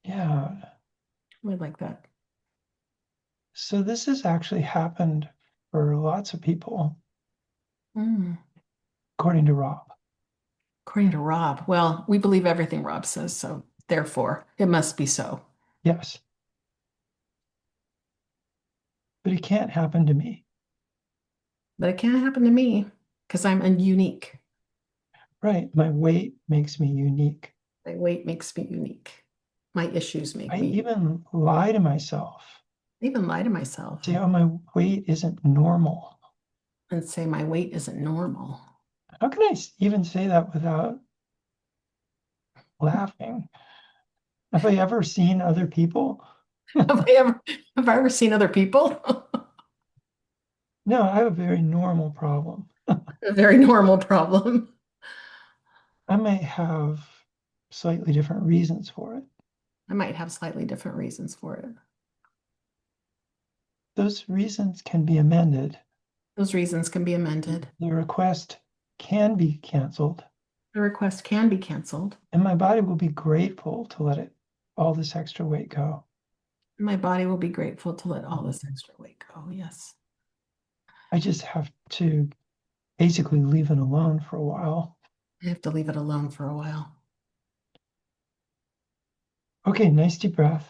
yeah. I would like that. So this has actually happened for lots of people, Mm. according to Rob. According to Rob, well, we believe everything Rob says, so therefore it must be so. Yes. But it can't happen to me. But it can't happen to me because I'm unique. Right. My weight makes me unique. My weight makes me unique. My issues make I me. even lie to myself, I even lie to myself say, oh, my weight isn't normal. and say my weight isn't normal. How can I even say that without laughing? Have I ever seen other people? Have I ever seen other people? No, I have a very normal problem. A very normal problem. I might have slightly different reasons for it. I might have slightly different reasons for it. Those reasons can be amended. Those reasons can be amended. The request can be canceled, The request can be canceled. and my body will be grateful to let it all this extra weight go. My body will be grateful to let all this extra weight go. Yes. I just have to basically leave it alone for a while. I have to leave it alone for a while. Okay, nice deep breath.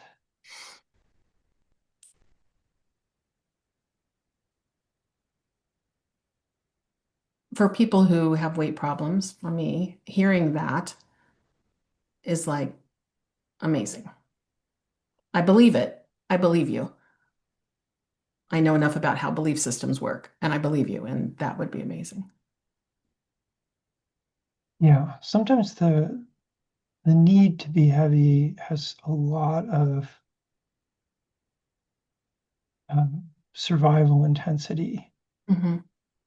For people who have weight problems, for me, hearing that is like amazing. I believe it. I believe you. I know enough about how belief systems work, and I believe you, and that would be amazing. Yeah, sometimes the need to be heavy has a lot of survival intensity. Hmm.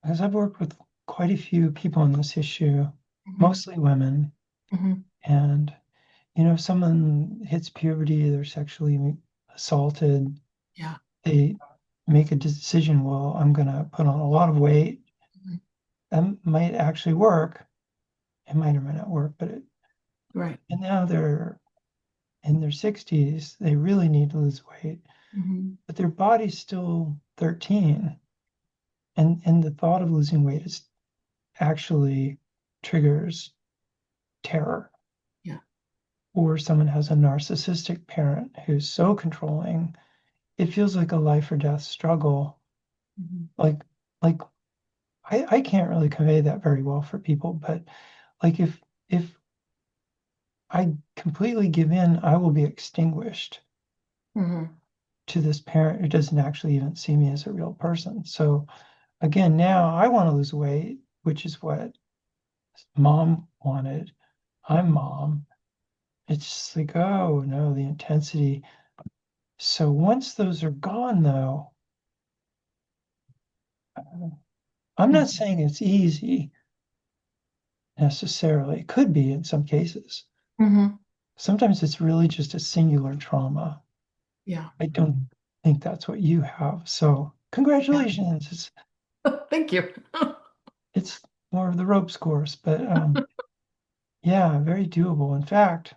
Because I've worked with quite a few people on this issue, Hmm. mostly women, Hmm. and if someone hits puberty, they're sexually assaulted, Yeah. they make a decision, well, I'm going to put on a lot of weight. Mhm. That might actually work. It might or might not work, Right. and now they're in their 60s, they really need to lose weight, Hmm. but their body's still 13. And the thought of losing weight is actually triggers terror. Yeah. Or someone has a narcissistic parent who's so controlling, it feels like a life or death struggle. Hmm. Like, like I can't really convey that very well for people, but like if I completely give in, I will be extinguished Hmm. to this parent who doesn't actually even see me as a real person. So again, now I want to lose weight, which is what mom wanted. I'm mom. It's just like, oh no, the intensity. So once those are gone, though, I'm not saying it's easy necessarily. It could be in some cases. Hmm. Sometimes it's really just a singular trauma. Yeah. I don't think that's what you have. So Yeah. congratulations. Thank you. It's more of the ropes course, but yeah, very doable. In fact,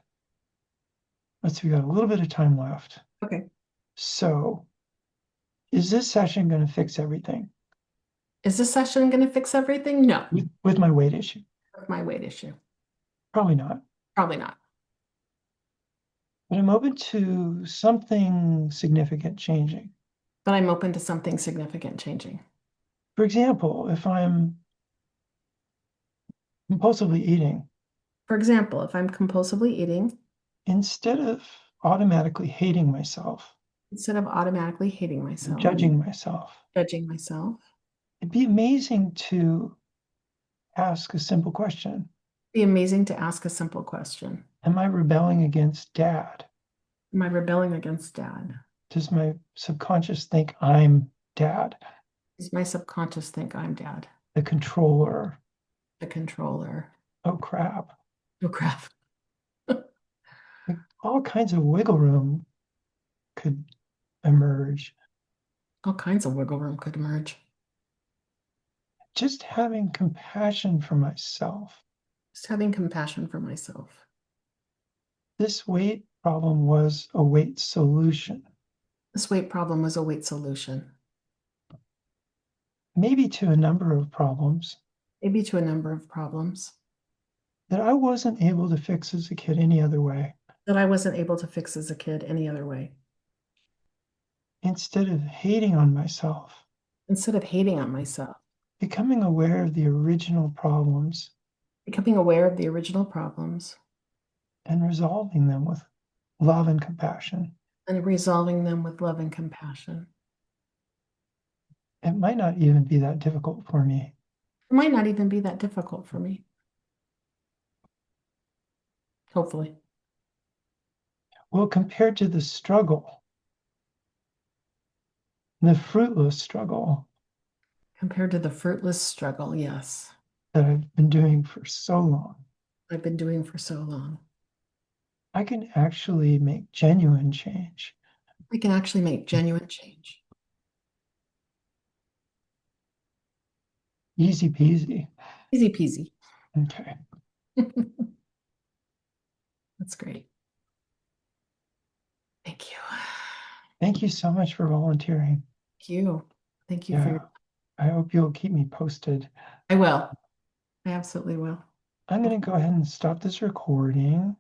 let's see, we got a little bit of time left. Okay. So is this session going to fix everything Is this session going to fix everything? No. with my weight issue? With my weight issue. Probably not. Probably not. But I'm open to something significant changing. But I'm open to something significant changing. For example, if I'm compulsively eating, For example, if I'm compulsively eating, instead of automatically hating myself instead of automatically hating and myself, judging myself, judging myself, it'd be amazing to ask a simple question. be amazing to ask a simple question. Am I rebelling against dad? Am I rebelling against dad? Does my subconscious think I'm dad, Does my subconscious think I'm dad? the controller? The controller. Oh crap. Oh crap. Like all kinds of wiggle room could emerge. All kinds of wiggle room could emerge. Just having compassion for myself. Just having compassion for myself. This weight problem was a weight solution, This weight problem was a weight solution, maybe to a number of problems maybe to a number of problems that I wasn't able to fix as a kid any other way. that I wasn't able to fix as a kid any other way. Instead of hating on myself, Instead of hating on myself, becoming aware of the original problems becoming aware of the original problems and resolving them with love and compassion. and resolving them with love and compassion. It might not even be that difficult for me. It might not even be that difficult for me, hopefully. Well, compared to the struggle, the fruitless struggle, Compared to the fruitless struggle, yes, that I've been doing for so long, I've been doing for so long. I can actually make genuine change. I can actually make genuine change. Easy peasy. Easy peasy. Okay. That's great. Thank you. Thank you so much for volunteering. Thank you. Thank you for Yeah. your. I hope you'll keep me posted. I will. I absolutely will. I'm going to go ahead and stop this recording.